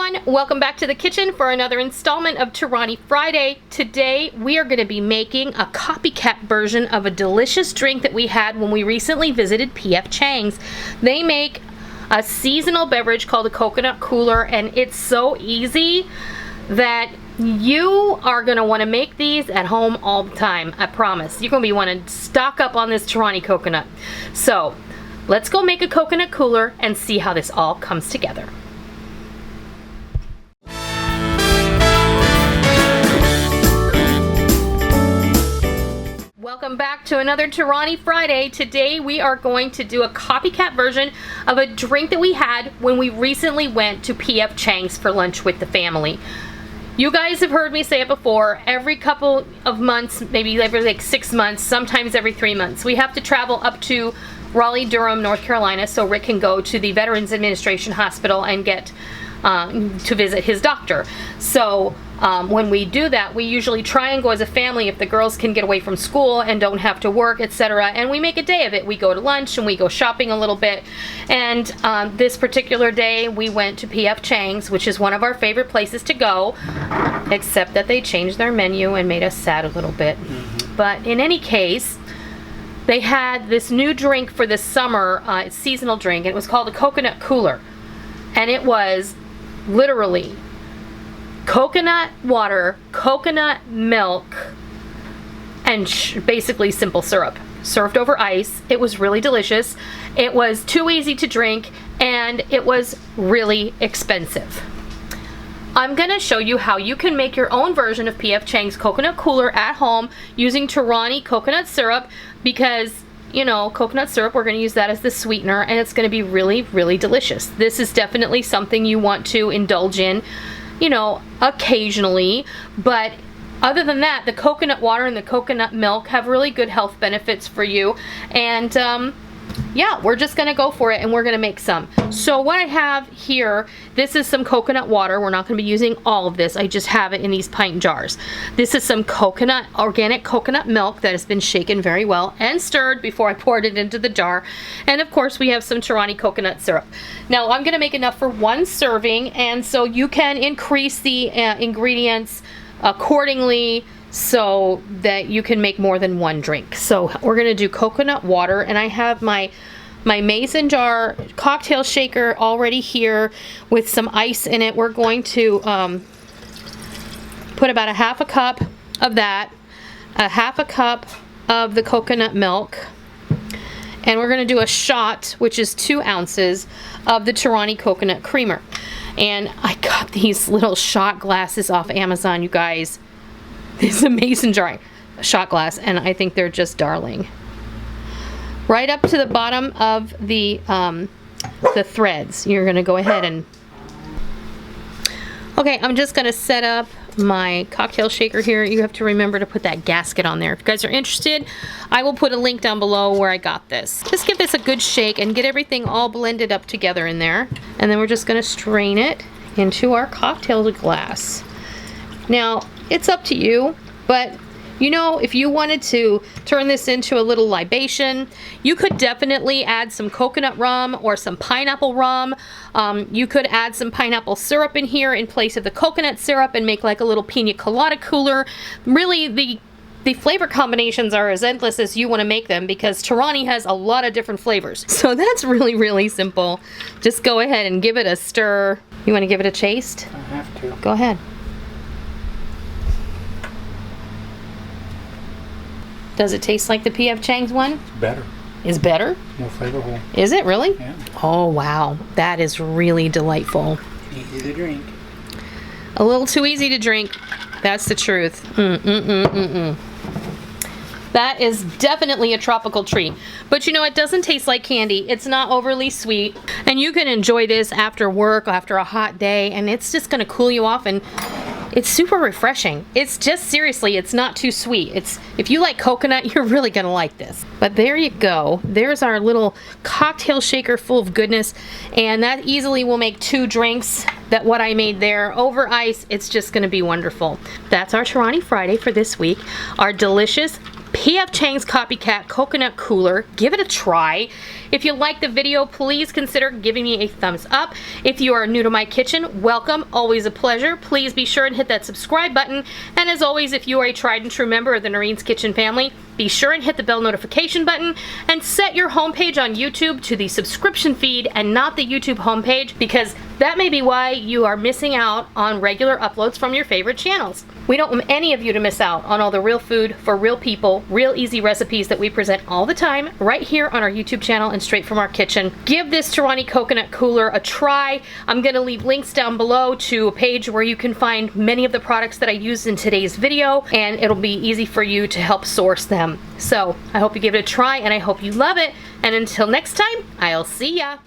everyone, welcome back to the kitchen for another installment of Torani Friday. Today we are going to be making a copycat version of a delicious drink that we had when we recently visited P.F. Chang's. They make a seasonal beverage called a coconut cooler, and it's so easy that you are going to want to make these at home all the time. I promise. You're going to be wanting to stock up on this Torani coconut. So let's go make a coconut cooler and see how this all comes together. Welcome back to another Torani Friday. Today we are going to do a copycat version of a drink that we had when we recently went to P.F. Chang's for lunch with the family. You guys have heard me say it before, every couple of months, maybe every like 6 months, sometimes every 3 months, we have to travel up to Raleigh Durham, North Carolina, so Rick can go to the Veterans Administration Hospital and get to visit his doctor. So when we do that, we usually try and go as a family if the girls can get away from school and don't have to work, etc. And we make a day of it. We go to lunch and we go shopping a little bit. And this particular day we went to P.F. Chang's, which is one of our favorite places to go, except that they changed their menu and made us sad a little bit. But in any case, they had this new drink for this summer, seasonal drink, and it was called a coconut cooler. And it was literally coconut water, coconut milk, and basically simple syrup served over ice. It was really delicious. It was too easy to drink, and it was really expensive. I'm going to show you how you can make your own version of P.F. Chang's coconut cooler at home using Torani coconut syrup, because you know, coconut syrup, we're going to use that as the sweetener, and it's going to be really, really delicious. This is definitely something you want to indulge in, you know, occasionally, but other than that, the coconut water and the coconut milk have really good health benefits for you, and yeah, we're just gonna go for it, and we're gonna make some. So what I have here, this is some coconut water. We're not gonna be using all of this. I just have it in these pint jars. This is some coconut, organic coconut milk that has been shaken very well and stirred before I poured it into the jar. And of course we have some Torani coconut syrup. Now I'm gonna make enough for one serving, and so you can increase the ingredients accordingly so that you can make more than one drink. So we're gonna do coconut water, and I have my mason jar cocktail shaker already here with some ice in it. We're going to put about a half a cup of that, a half a cup of the coconut milk, and we're gonna do a shot, which is 2 ounces of the Torani coconut creamer. And I got these little shot glasses off Amazon, you guys. This amazing jar, shot glass, and I think they're just darling. Right up to the bottom of the threads, you're gonna go ahead and, okay, I'm just gonna set up my cocktail shaker here. You have to remember to put that gasket on there. If you guys are interested, I will put a link down below where I got this. Just give this a good shake and get everything all blended up together in there. And then we're just gonna strain it into our cocktail glass. Now, it's up to you, but you know, if you wanted to turn this into a little libation, you could definitely add some coconut rum or some pineapple rum. You could add some pineapple syrup in here in place of the coconut syrup and make like a little pina colada cooler. Really, the flavor combinations are as endless as you want to make them, because Torani has a lot of different flavors. So that's really, really simple. Just go ahead and give it a stir. You want to give it a taste? I have to. Go ahead. Does it taste like the P.F. Chang's one? It's better. Is better? More flavorful. Is it really? Yeah. Oh wow, that is really delightful. Easy to drink. A little too easy to drink. That's the truth. That is definitely a tropical treat. But you know, it doesn't taste like candy. It's not overly sweet. And you can enjoy this after work, after a hot day, and it's just gonna cool you off, and it's super refreshing. It's just, seriously, it's not too sweet. If you like coconut, you're really gonna like this. But there you go. There's our little cocktail shaker full of goodness, and that easily will make 2 drinks. That what I made there over ice. It's just gonna be wonderful. That's our Torani Friday for this week. Our delicious PF Chang's Copycat Coconut Cooler. Give it a try. If you like the video, please consider giving me a thumbs up. If you are new to my kitchen, welcome. Always a pleasure. Please be sure and hit that subscribe button. And as always, if you are a tried and true member of the Noreen's Kitchen family, be sure and hit the bell notification button and set your homepage on YouTube to the subscription feed and not the YouTube homepage, because that may be why you are missing out on regular uploads from your favorite channels. We don't want any of you to miss out on all the real food for real people, real easy recipes that we present all the time right here on our YouTube channel and straight from our kitchen. Give this Torani Coconut Cooler a try. I'm going to leave links down below to a page where you can find many of the products that I used in today's video, and it'll be easy for you to help source them. So I hope you give it a try and I hope you love it. And until next time, I'll see ya.